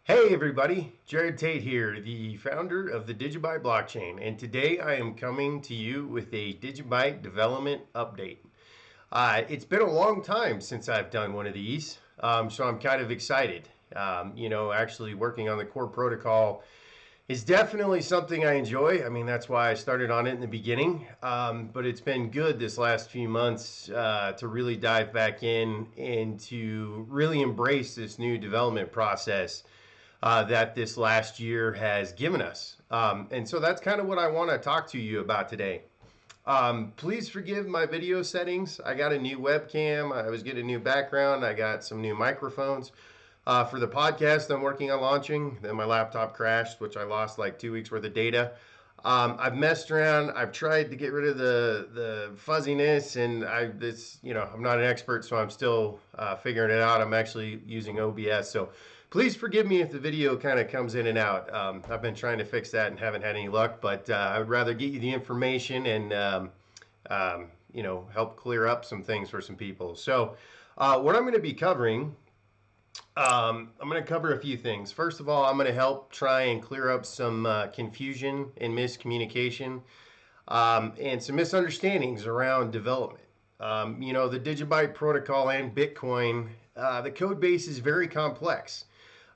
Hey everybody, Jared Tate here, the founder of the DigiByte blockchain, and today I am coming to you with a DigiByte development update. It's been a long time since I've done one of these, so I'm kind of excited. Actually working on the core protocol is definitely something I enjoy. I mean, that's why I started on it in the beginning, but it's been good this last few months to really dive back in and to really embrace this new development process that this last year has given us. And so that's kind of what I want to talk to you about today. Please forgive my video settings. I got a new webcam. I was getting a new background. I got some new microphones. For the podcast I'm working on launching, then my laptop crashed, which I lost like 2 weeks worth of data. I've messed around. I've tried to get rid of the fuzziness, and I'm not an expert, so I'm still figuring it out. I'm actually using OBS, so please forgive me if the video kind of comes in and out. I've been trying to fix that and haven't had any luck, but I would rather get you the information and help clear up some things for some people. So what I'm going to be covering. I'm going to cover a few things. First of all, I'm going to help try and clear up some confusion and miscommunication and some misunderstandings around development. The DigiByte protocol and Bitcoin, the code base is very complex.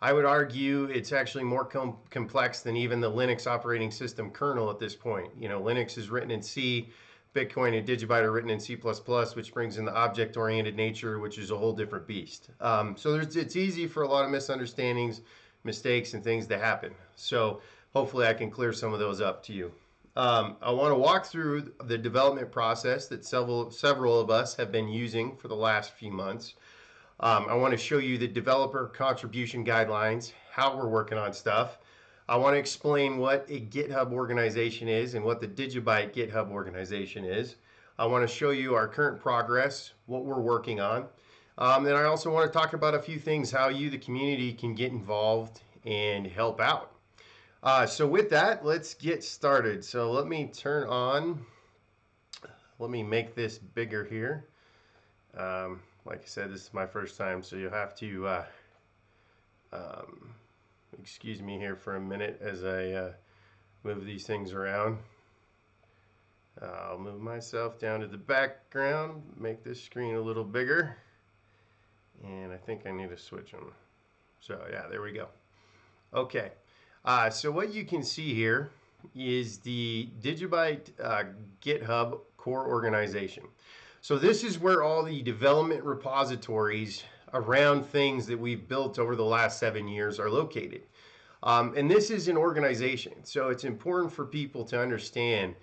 I would argue it's actually more complex than even the Linux operating system kernel at this point. Linux is written in C. Bitcoin and DigiByte are written in C++, which brings in the object-oriented nature, which is a whole different beast. So it's easy for a lot of misunderstandings, mistakes, and things to happen. So hopefully I can clear some of those up to you. I want to walk through the development process that several of us have been using for the last few months. I want to show you the developer contribution guidelines, how we're working on stuff. I want to explain what a GitHub organization is and what the DigiByte GitHub organization is. I want to show you our current progress, what we're working on. And I also want to talk about a few things, how you, the community, can get involved and help out. So with that, let's get started. So let me make this bigger here. Like I said, this is my first time, so you'll have to excuse me here for a minute as I move these things around. I'll move myself down to the background, make this screen a little bigger, and I think I need to switch them. So yeah, there we go. Okay, so what you can see here is the DigiByte GitHub core organization. So this is where all the development repositories around things that we've built over the last 7 years are located. And this is an organization, so it's important for people to understand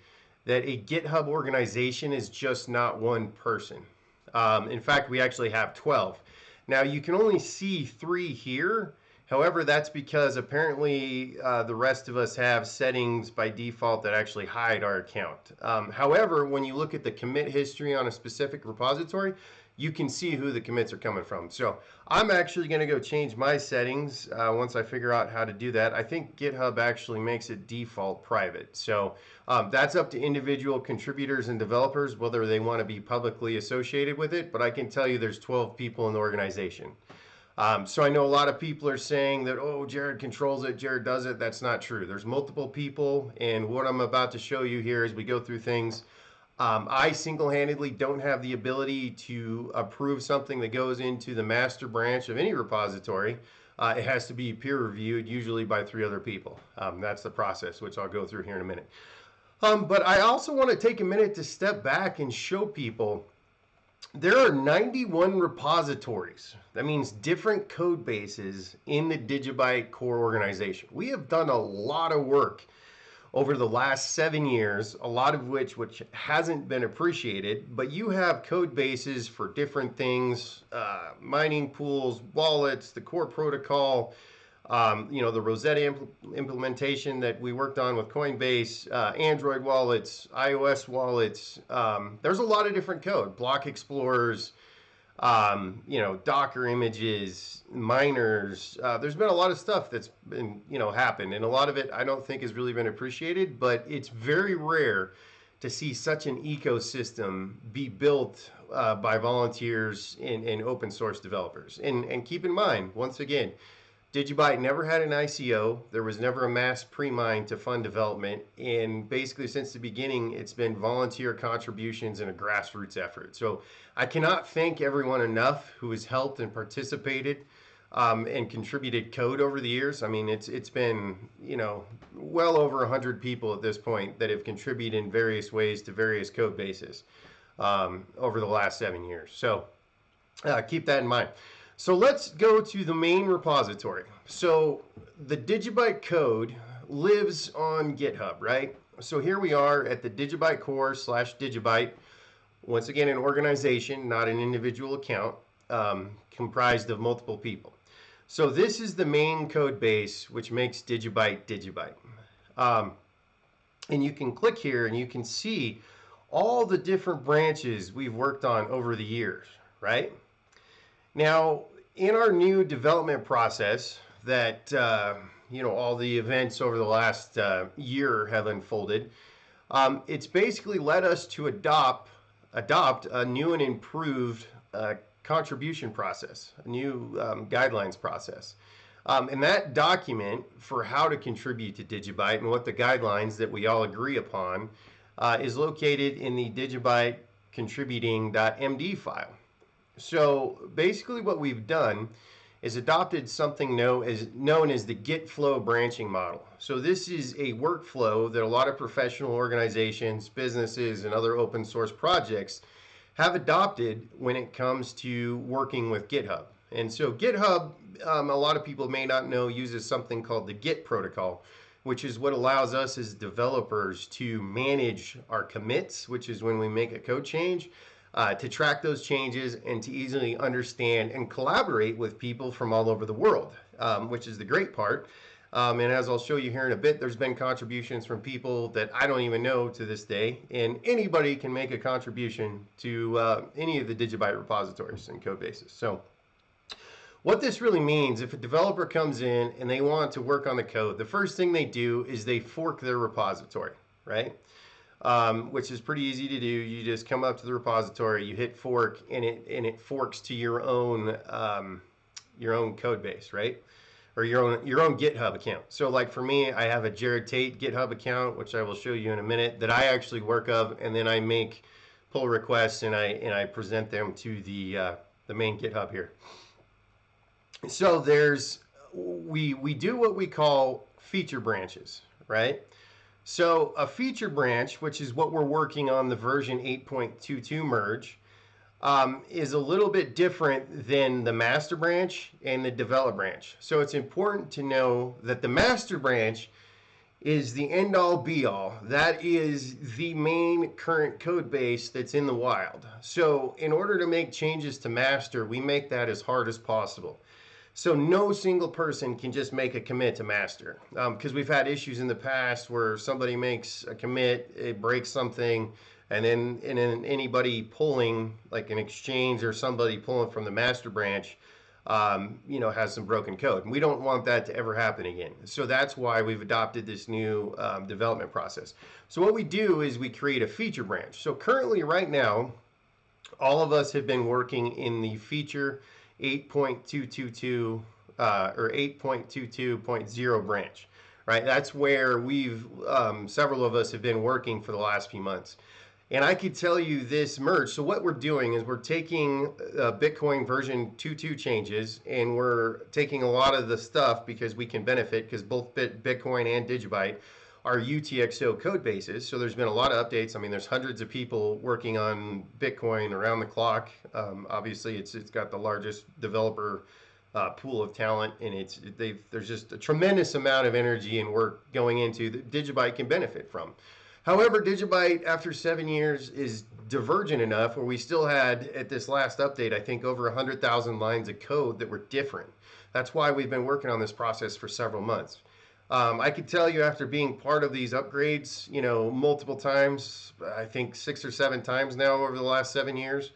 that a GitHub organization is just not one person. In fact, we actually have 12. Now, you can only see 3 here. However, that's because apparently the rest of us have settings by default that actually hide our account. However, when you look at the commit history on a specific repository, you can see who the commits are coming from. So I'm actually going to go change my settings once I figure out how to do that. I think GitHub actually makes it default private. So that's up to individual contributors and developers, whether they want to be publicly associated with it. But I can tell you there's 12 people in the organization. So I know a lot of people are saying that, oh, Jared controls it, Jared does it. That's not true. There's multiple people, and what I'm about to show you here as we go through things, I single-handedly don't have the ability to approve something that goes into the master branch of any repository. It has to be peer-reviewed, usually by 3 other people. That's the process, which I'll go through here in a minute. But I also want to take a minute to step back and show people there are 91 repositories. That means different code bases in the DigiByte core organization. We have done a lot of work over the last 7 years, a lot of which hasn't been appreciated, but you have code bases for different things, mining pools, wallets, the core protocol, the Rosetta implementation that we worked on with Coinbase, Android wallets, iOS wallets. There's a lot of different code, block explorers, Docker images, miners. There's been a lot of stuff that's been, happened, and a lot of it I don't think has really been appreciated, but it's very rare to see such an ecosystem be built by volunteers and open source developers. And keep in mind, once again, DigiByte never had an ICO. There was never a mass pre-mine to fund development. And basically, since the beginning, it's been volunteer contributions and a grassroots effort. So I cannot thank everyone enough who has helped and participated and contributed code over the years. I mean, it's been, well over 100 people at this point that have contributed in various ways to various code bases over the last 7 years. So keep that in mind. So let's go to the main repository. So the DigiByte code lives on GitHub, right? So here we are at the DigiByte core / DigiByte. Once again, an organization, not an individual account, comprised of multiple people. So this is the main code base, which makes DigiByte DigiByte. And you can click here and you can see all the different branches we've worked on over the years, right? Now, in our new development process that, all the events over the last year have unfolded, it's basically led us to adopt a new and improved contribution process, a new guidelines process. And that document for how to contribute to DigiByte and what the guidelines that we all agree upon is located in the DigiByte contributing.md file. So basically what we've done is adopted something known as the Git flow branching model. So this is a workflow that a lot of professional organizations, businesses, and other open source projects have adopted when it comes to working with GitHub. And so GitHub, a lot of people may not know, uses something called the Git protocol, which is what allows us as developers to manage our commits, which is when we make a code change, to track those changes and to easily understand and collaborate with people from all over the world, which is the great part. And as I'll show you here in a bit, there's been contributions from people that I don't even know to this day, and anybody can make a contribution to any of the DigiByte repositories and code bases. So what this really means, if a developer comes in and they want to work on the code, the first thing they do is they fork their repository, right? Which is pretty easy to do. You just come up to the repository, you hit fork, and it forks to your own code base, right? Or your own GitHub account. So like for me, I have a Jared Tate GitHub account, which I will show you in a minute, that I actually work of, and then I make pull requests and I present them to the main GitHub here. So we do what we call feature branches, right? So a feature branch, which is what we're working on the version 8.22 merge, is a little bit different than the master branch and the develop branch. So it's important to know that the master branch is the end-all be-all. That is the main current code base that's in the wild. So in order to make changes to master, we make that as hard as possible. So no single person can just make a commit to master, because we've had issues in the past where somebody makes a commit, it breaks something, and then anybody pulling, like an exchange or somebody pulling from the master branch, has some broken code. And we don't want that to ever happen again. So that's why we've adopted this new development process. So what we do is we create a feature branch. So currently right now, all of us have been working in the feature 8.222 or 8.22.0 branch, right? That's where we've several of us have been working for the last few months. And I could tell you this merge. So what we're doing is we're taking Bitcoin version 2.2 changes, and we're taking a lot of the stuff because we can benefit, because both Bitcoin and DigiByte are UTXO code bases. So there's been a lot of updates. I mean, there's hundreds of people working on Bitcoin around the clock. Obviously, it's got the largest developer pool of talent, and there's just a tremendous amount of energy and work going into that DigiByte can benefit from. However, DigiByte, after 7 years, is divergent enough where we still had, at this last update, I think over 100,000 lines of code that were different. That's why we've been working on this process for several months. I could tell you, after being part of these upgrades, multiple times, I think 6 or 7 times now over the last 7 years,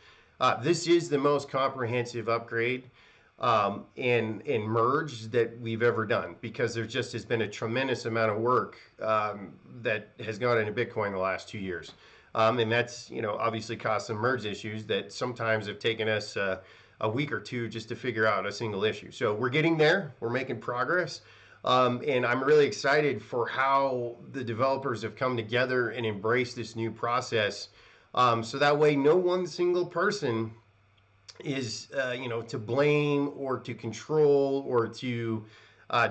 this is the most comprehensive upgrade and merge that we've ever done, because there just has been a tremendous amount of work that has gone into Bitcoin the last 2 years. And that's, obviously caused some merge issues that sometimes have taken us a week or two just to figure out a single issue. So we're getting there. We're making progress. And I'm really excited for how the developers have come together and embraced this new process. So that way, no one single person is, to blame or to control or to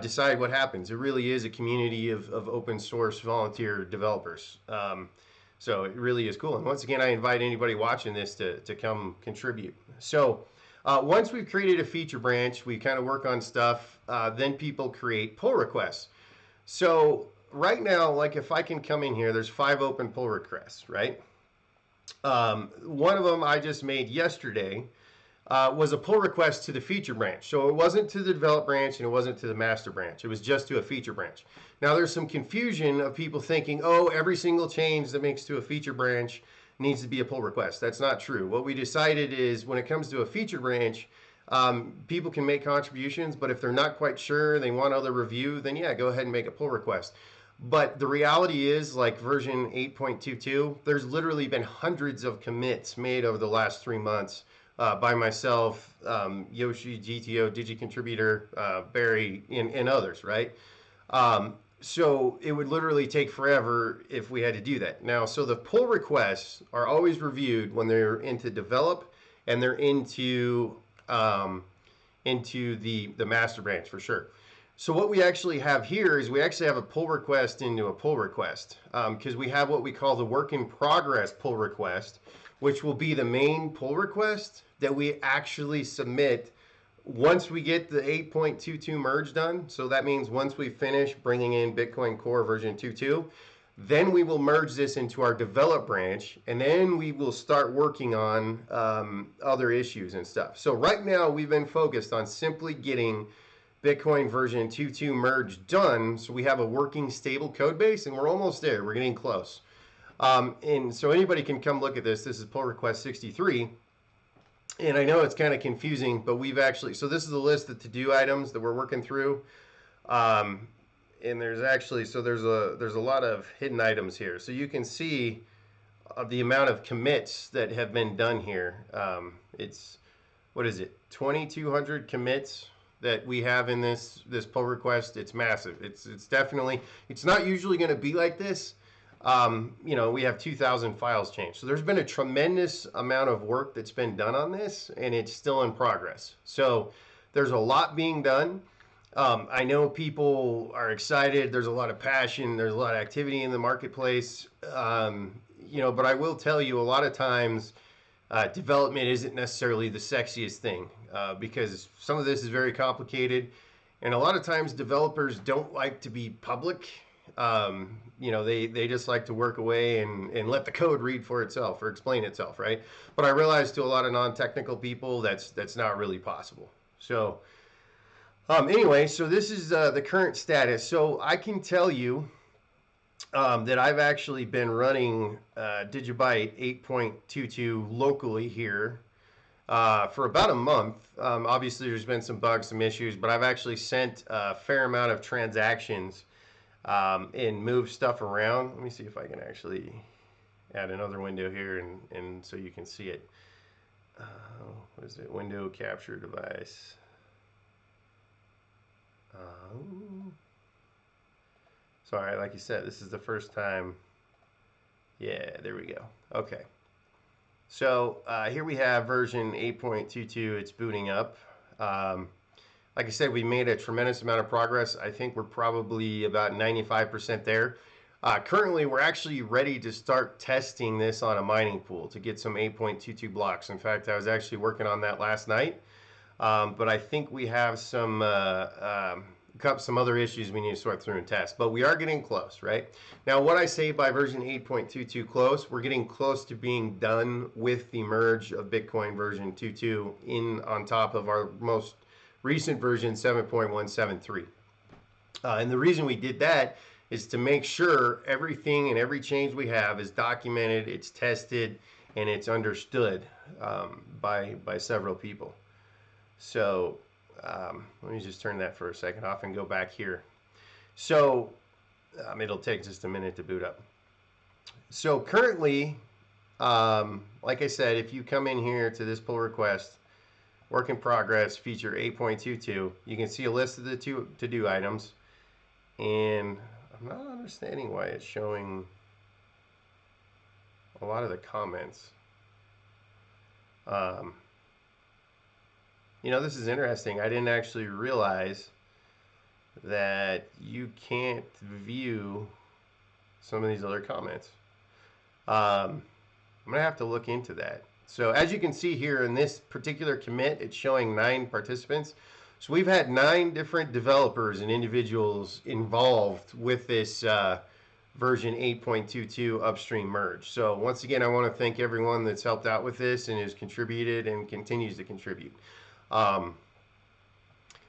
decide what happens. It really is a community of open source volunteer developers. So it really is cool. And once again, I invite anybody watching this to come contribute. So once we've created a feature branch, we kind of work on stuff, then people create pull requests. So right now, like if I can come in here, there's 5 open pull requests, right? One of them I just made yesterday was a pull request to the feature branch. So it wasn't to the develop branch and it wasn't to the master branch. It was just to a feature branch. Now there's some confusion of people thinking, oh, every single change that makes to a feature branch needs to be a pull request. That's not true. What we decided is when it comes to a feature branch, people can make contributions, but if they're not quite sure, they want other review, then yeah, go ahead and make a pull request. But the reality is, like version 8.22, there's literally been hundreds of commits made over the last 3 months by myself, Yoshi, GTO, DigiContributor, Barry, and others, right? So it would literally take forever if we had to do that. Now, so the pull requests are always reviewed when they're into develop and they're into the master branch for sure. So what we actually have here is we actually have a pull request into a pull request because we have what we call the work in progress pull request, which will be the main pull request that we actually submit once we get the 8.22 merge done. So that means once we finish bringing in Bitcoin Core version 2.2, then we will merge this into our develop branch, and then we will start working on other issues and stuff. So right now we've been focused on simply getting Bitcoin version 2.2 merge done, so we have a working stable code base, and we're almost there. We're getting close. And so anybody can come look at this. This is pull request 63. And I know it's kind of confusing, but we've actually, so this is a list of to-do items that we're working through. And there's actually, so there's a lot of hidden items here. So you can see the amount of commits that have been done here. It's, what is it, 2,200 commits that we have in this pull request. It's massive. It's definitely, it's not usually going to be like this. We have 2,000 files changed. So there's been a tremendous amount of work that's been done on this, and it's still in progress. So there's a lot being done. I know people are excited. There's a lot of passion. There's a lot of activity in the marketplace. But I will tell you a lot of times development isn't necessarily the sexiest thing because some of this is very complicated. And a lot of times developers don't like to be public. They just like to work away and let the code read for itself or explain itself, right? But I realize to a lot of non-technical people that's not really possible. So anyway, so this is the current status. So I can tell you that I've actually been running DigiByte 8.22 locally here for about a month. Obviously, there's been some bugs, some issues, but I've actually sent a fair amount of transactions and move stuff around. Let me see if I can actually add another window here and so you can see it. What is it? Window capture device. Sorry, like you said, this is the first time. Yeah, there we go. Okay. So here we have version 8.22. It's booting up. Like I said, we made a tremendous amount of progress. I think we're probably about 95% there. Currently, we're actually ready to start testing this on a mining pool to get some 8.22 blocks. In fact, I was actually working on that last night. But I think we have some other issues we need to sort through and test. But we are getting close, right? Now, what I say by version 8.22 close, we're getting close to being done with the merge of Bitcoin version 2.2 on top of our most recent version 7.173. And the reason we did that is to make sure everything and every change we have is documented, it's tested, and it's understood by several people. So let me just turn that for a second off and go back here. So it'll take just a minute to boot up. So currently, like I said, if you come in here to this pull request, work in progress, feature 8.22. You can see a list of the to-do items, and I'm not understanding why it's showing a lot of the comments. You know, this is interesting. I didn't actually realize that you can't view some of these other comments. I'm gonna have to look into that. So as you can see here in this particular commit, it's showing 9 participants. So we've had 9 different developers and individuals involved with this version 8.22 upstream merge. So once again, I want to thank everyone that's helped out with this and has contributed and continues to contribute.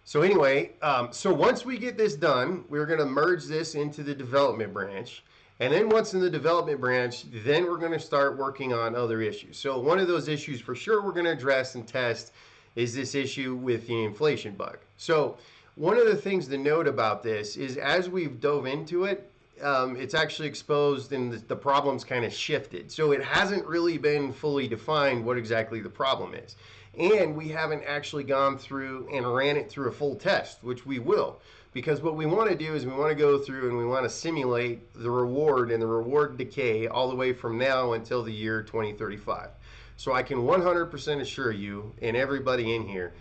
So anyway, so once we get this done, we're going to merge this into the development branch. And then once in the development branch, then we're going to start working on other issues. So one of those issues for sure we're going to address and test is this issue with the inflation bug. So one of the things to note about this is as we've dove into it, it's actually exposed and the problem's kind of shifted. So it hasn't really been fully defined what exactly the problem is. And we haven't actually gone through and ran it through a full test, which we will. Because what we want to do is we want to go through and we want to simulate the reward and the reward decay all the way from now until the year 2035. So I can 100% assure you and everybody in here,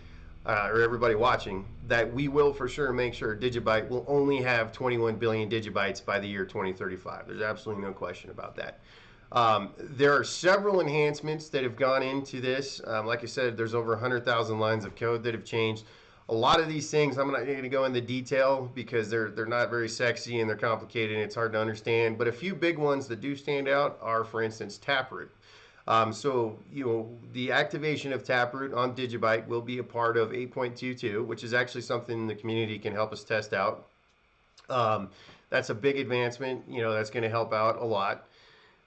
or everybody watching, that we will for sure make sure DigiByte will only have 21 billion DigiBytes by the year 2035. There's absolutely no question about that. There are several enhancements that have gone into this. Like I said, there's over 100,000 lines of code that have changed. A lot of these things, I'm not going to go into detail because they're not very sexy and they're complicated and it's hard to understand. But a few big ones that do stand out are, for instance, Taproot. So, you know, the activation of Taproot on DigiByte will be a part of 8.22, which is actually something the community can help us test out. That's a big advancement, you know, that's going to help out a lot.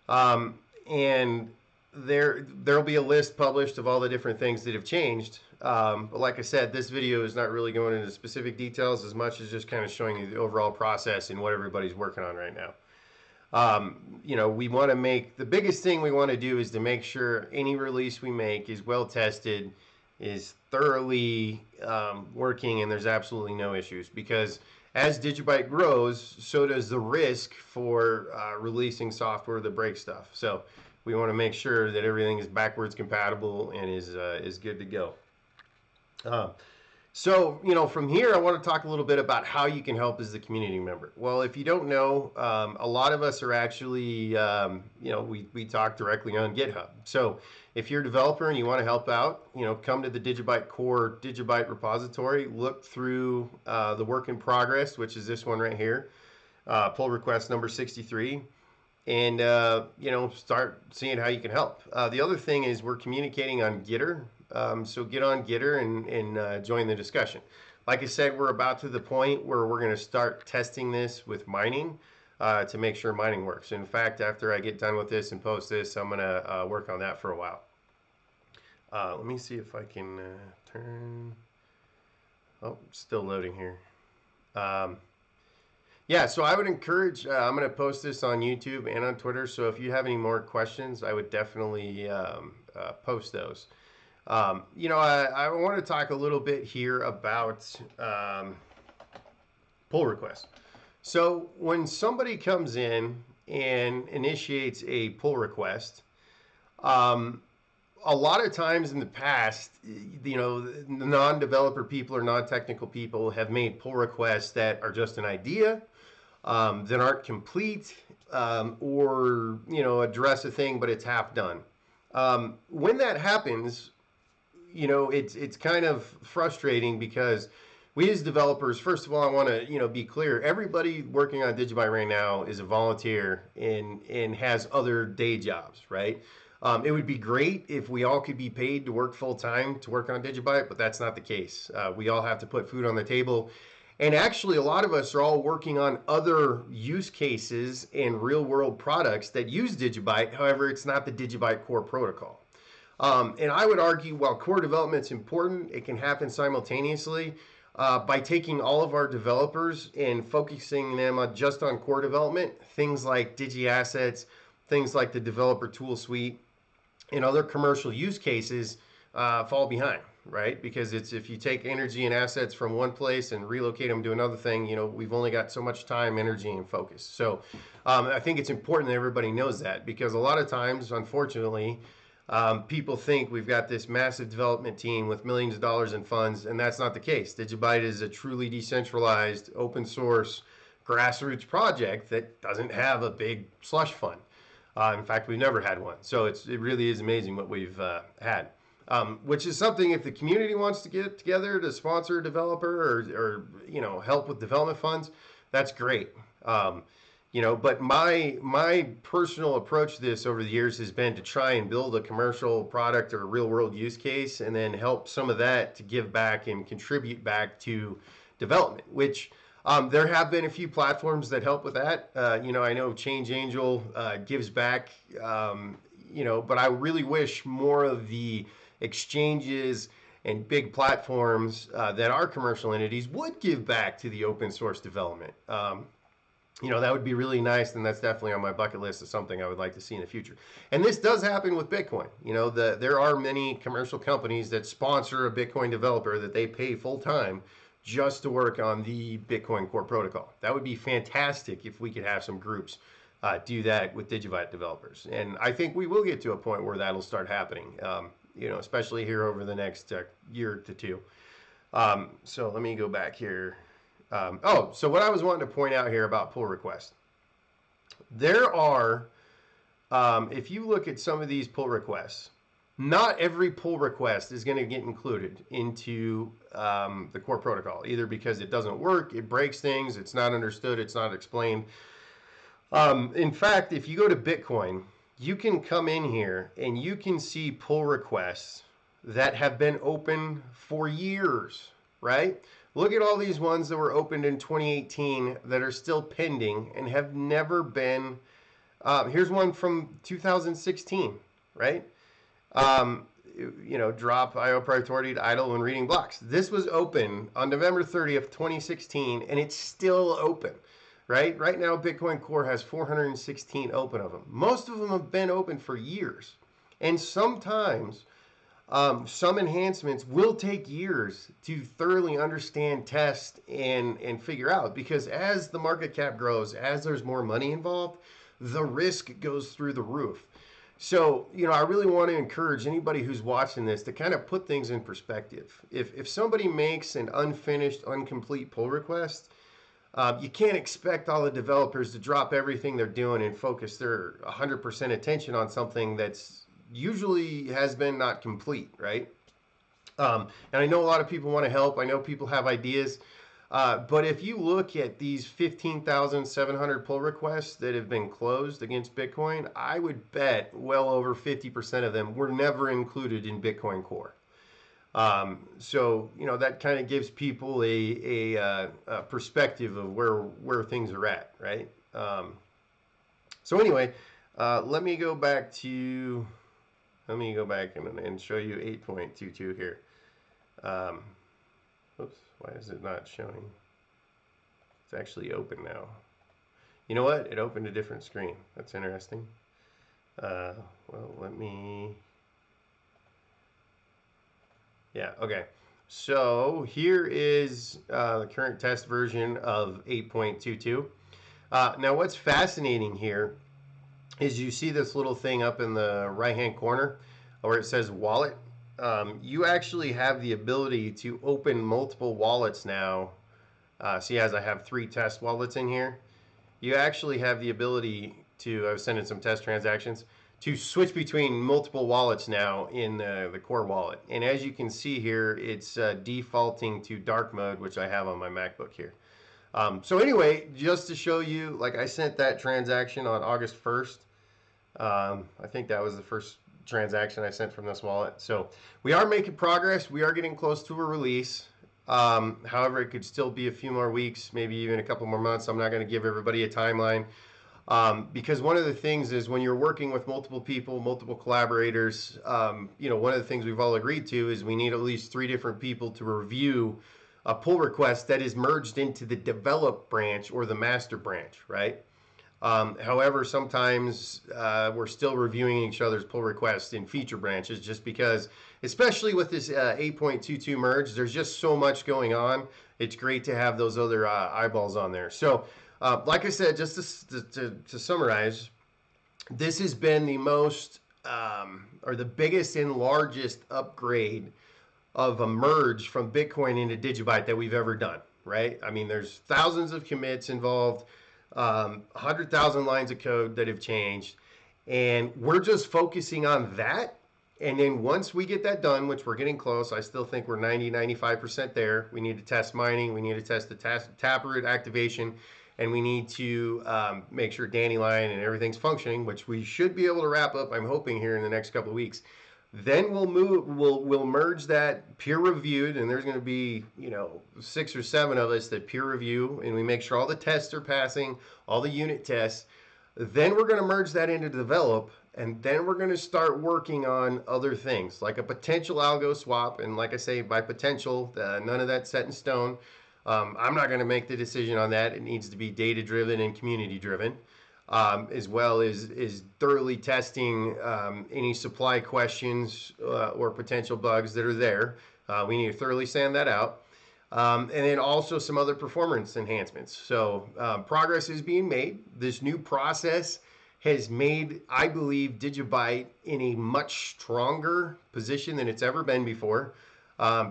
And there'll be a list published of all the different things that have changed. But like I said, this video is not really going into specific details as much as just kind of showing you the overall process and what everybody's working on right now. You know, we want to make, the biggest thing we want to do is to make sure any release we make is well tested, is thoroughly working, and there's absolutely no issues. Because as DigiByte grows, so does the risk for releasing software that breaks stuff. So we want to make sure that everything is backwards compatible and is good to go. So, you know, from here, I want to talk a little bit about how you can help as the community member. Well, if you don't know, a lot of us are actually, you know, we talk directly on GitHub. So if you're a developer and you want to help out, you know, come to the DigiByte core DigiByte repository, look through the work in progress, which is this one right here, pull request number 63. And, you know, start seeing how you can help. The other thing is we're communicating on Gitter. So get on Gitter and join the discussion. Like I said, we're about to the point where we're going to start testing this with mining to make sure mining works. In fact, after I get done with this and post this, I'm going to work on that for a while. Let me see if I can turn... Oh, still loading here. Yeah, so I would encourage, I'm going to post this on YouTube and on Twitter, so if you have any more questions, I would definitely post those. You know, I want to talk a little bit here about pull requests. So when somebody comes in and initiates a pull request, a lot of times in the past, you know, non-developer people or non-technical people have made pull requests that are just an idea, that aren't complete, or, you know, address a thing, but it's half done. When that happens, you know, it's kind of frustrating because we as developers, first of all, I want to, you know, be clear. Everybody working on DigiByte right now is a volunteer and has other day jobs, right? It would be great if we all could be paid to work full time to work on DigiByte, but that's not the case. We all have to put food on the table. And actually, a lot of us are all working on other use cases and real world products that use DigiByte. However, it's not the DigiByte core protocol. And I would argue while core development is important, it can happen simultaneously by taking all of our developers and focusing them on just on core development. Things like DigiAssets, things like the developer tool suite, and other commercial use cases fall behind. right? Because it's if you take energy and assets from one place and relocate them to another thing, we've only got so much time, energy, and focus. So I think it's important that everybody knows that, because a lot of times, unfortunately, people think we've got this massive development team with millions of dollars in funds, and that's not the case. DigiByte is a truly decentralized, open source, grassroots project that doesn't have a big slush fund. In fact, we've never had one. So it really is amazing what we've had. Which is something, if the community wants to get together to sponsor a developer or help with development funds, that's great. But my personal approach to this over the years has been to try and build a commercial product or a real world use case, and then help some of that to give back and contribute back to development, which there have been a few platforms that help with that. I know Change Angel gives back, but I really wish more of the exchanges and big platforms that are commercial entities would give back to the open source development. That would be really nice, and that's definitely on my bucket list of something I would like to see in the future. And this does happen with Bitcoin. There are many commercial companies that sponsor a Bitcoin developer that they pay full time just to work on the Bitcoin core protocol. That would be fantastic if we could have some groups do that with DigiByte developers. And I think we will get to a point where that'll start happening, especially here over the next year to two. So let me go back here. So what I was wanting to point out here about pull requests. There are, if you look at some of these pull requests, not every pull request is going to get included into the core protocol, either because it doesn't work, it breaks things, it's not understood, it's not explained. In fact, if you go to Bitcoin, you can come in here and you can see pull requests that have been open for years, right? Look at all these ones that were opened in 2018 that are still pending and have never been. Here's one from 2016, right? Drop IO priority to idle when reading blocks. This was open on November 30th, 2016, and it's still open, right? Right now, Bitcoin Core has 416 open of them. Most of them have been open for years. And sometimes some enhancements will take years to thoroughly understand, test, and figure out, because as the market cap grows, as there's more money involved, the risk goes through the roof. So, I really want to encourage anybody who's watching this to kind of put things in perspective. If somebody makes an unfinished, incomplete pull request, you can't expect all the developers to drop everything they're doing and focus their 100% attention on something that's usually has been not complete, right? And I know a lot of people want to help. I know people have ideas. But if you look at these 15,700 pull requests that have been closed against Bitcoin, I would bet well over 50% of them were never included in Bitcoin Core. So that kind of gives people a perspective of where things are at, right? So anyway, let me go back and show you 8.22 here. Oops, why is it not showing? It's actually open now. You know what? It opened a different screen. That's interesting. Well, let me... Yeah, okay. So here is the current test version of 8.22. Now what's fascinating here is you see this little thing up in the right-hand corner where it says wallet. You actually have the ability to open multiple wallets now. See, as I have 3 test wallets in here, you actually have the ability to, I was sending some test transactions, to switch between multiple wallets now in the core wallet. And as you can see here, it's defaulting to dark mode, which I have on my MacBook here. So anyway, just to show you, like I sent that transaction on August 1st. I think that was the first transaction I sent from this wallet. So we are making progress. We are getting close to a release. However, it could still be a few more weeks, maybe even a couple more months. I'm not going to give everybody a timeline. Because one of the things is when you're working with multiple people, multiple collaborators, one of the things we've all agreed to is we need at least 3 different people to review a pull request that is merged into the develop branch or the master branch, right? However, sometimes we're still reviewing each other's pull requests in feature branches just because, especially with this 8.22 merge, there's just so much going on. It's great to have those other eyeballs on there. So, like I said, just to summarize, this has been the most or the biggest and largest upgrade of a merge from Bitcoin into DigiByte that we've ever done, right? I mean, there's thousands of commits involved, 100,000 lines of code that have changed, and we're just focusing on that. And then once we get that done, which we're getting close, I still think we're 95% there. We need to test mining, we need to test the taproot activation, and we need to make sure Dandelion and everything's functioning, which we should be able to wrap up, I'm hoping, here in the next couple of weeks. Then we'll merge that peer reviewed, and there's going to be 6 or 7 of us that peer review, and we make sure all the tests are passing, all the unit tests. Then we're going to merge that into develop, and then we're going to start working on other things like a potential algo swap. And like I say, by potential, none of that's set in stone. I'm not going to make the decision on that. It needs to be data driven and community driven. As well as thoroughly testing any supply questions or potential bugs that are there. We need to thoroughly sand that out. And then also some other performance enhancements. So progress is being made. This new process has made, I believe, DigiByte in a much stronger position than it's ever been before.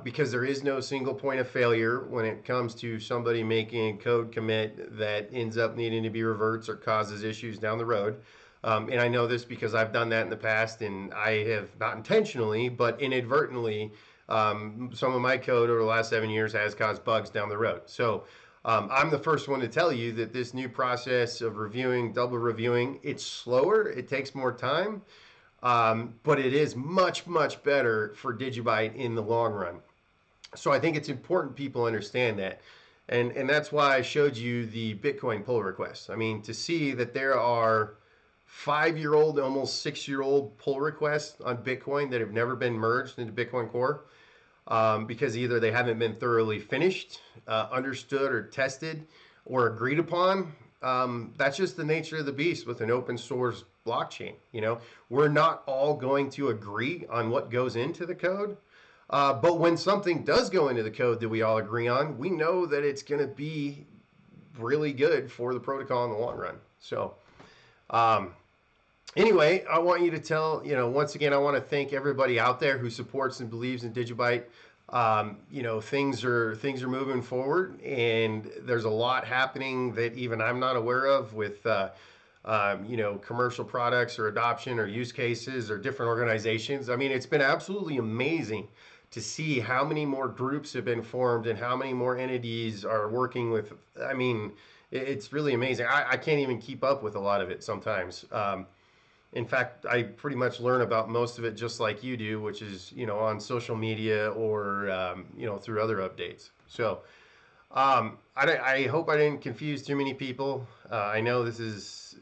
Because there is no single point of failure when it comes to somebody making a code commit that ends up needing to be reverts or causes issues down the road. And I know this because I've done that in the past, and I have not intentionally, but inadvertently, some of my code over the last 7 years has caused bugs down the road. So I'm the first one to tell you that this new process of reviewing, double reviewing, it's slower, it takes more time. But it is much, much better for DigiByte in the long run. So I think it's important people understand that. And that's why I showed you the Bitcoin pull requests. I mean, to see that there are 5-year-old, almost 6-year-old pull requests on Bitcoin that have never been merged into Bitcoin Core because either they haven't been thoroughly finished, understood, or tested, or agreed upon. That's just the nature of the beast with an open source blockchain. We're not all going to agree on what goes into the code, but when something does go into the code that we all agree on, we know that it's going to be really good for the protocol in the long run. So anyway, I want you to tell, once again, I want to thank everybody out there who supports and believes in DigiByte. Things are moving forward, and there's a lot happening that even I'm not aware of with commercial products or adoption or use cases or different organizations. I mean, it's been absolutely amazing to see how many more groups have been formed and how many more entities are working with. I mean, it's really amazing. I can't even keep up with a lot of it sometimes. In fact, I pretty much learn about most of it just like you do, which is, on social media or, through other updates. So I hope I didn't confuse too many people. I know this is,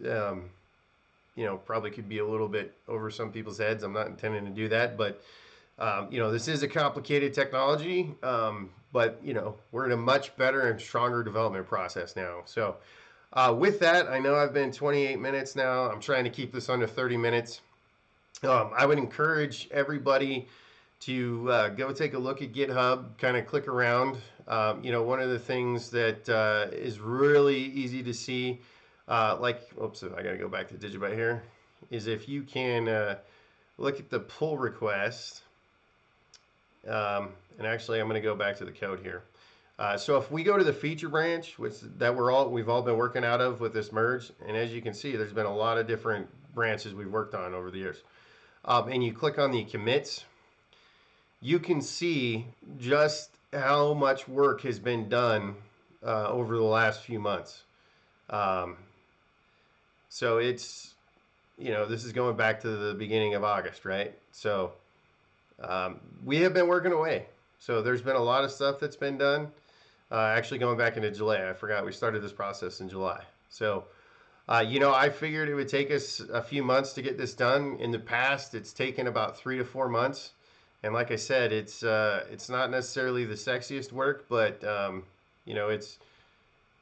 probably could be a little bit over some people's heads. I'm not intending to do that, but, this is a complicated technology, but, we're in a much better and stronger development process now. So with that, I know I've been 28 minutes now. I'm trying to keep this under 30 minutes. I would encourage everybody to go take a look at GitHub, kind of click around. One of the things that is really easy to see, oops, I got to go back to DigiByte here, is if you can look at the pull request. And actually, I'm going to go back to the code here. So if we go to the feature branch, we've all been working out of with this merge, and as you can see, there's been a lot of different branches we've worked on over the years. And you click on the commits, you can see just how much work has been done over the last few months. So it's, this is going back to the beginning of August, right? So we have been working away. So there's been a lot of stuff that's been done. Actually going back into July, I forgot we started this process in July. So, I figured it would take us a few months to get this done. In the past, it's taken about 3 to 4 months. And like I said, it's not necessarily the sexiest work, but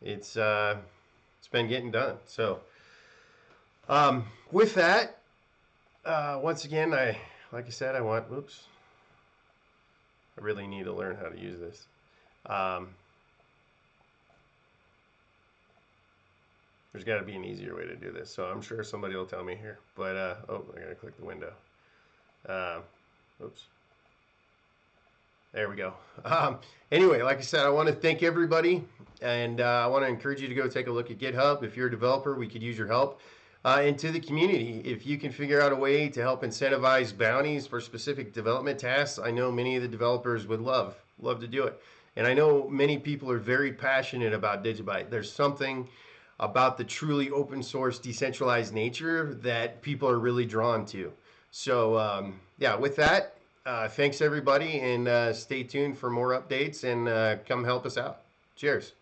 it's been getting done. So With that, once again, like I said, whoops, I really need to learn how to use this. There's got to be an easier way to do this, so I'm sure somebody will tell me here. But, oh, I gotta click the window. Oops. There we go. Anyway, like I said, I want to thank everybody, and I want to encourage you to go take a look at GitHub. If you're a developer, we could use your help. And to the community, if you can figure out a way to help incentivize bounties for specific development tasks, I know many of the developers would love to do it. And I know many people are very passionate about DigiByte. There's something about the truly open source, decentralized nature that people are really drawn to. So yeah, with that, thanks everybody, and stay tuned for more updates, and come help us out. Cheers.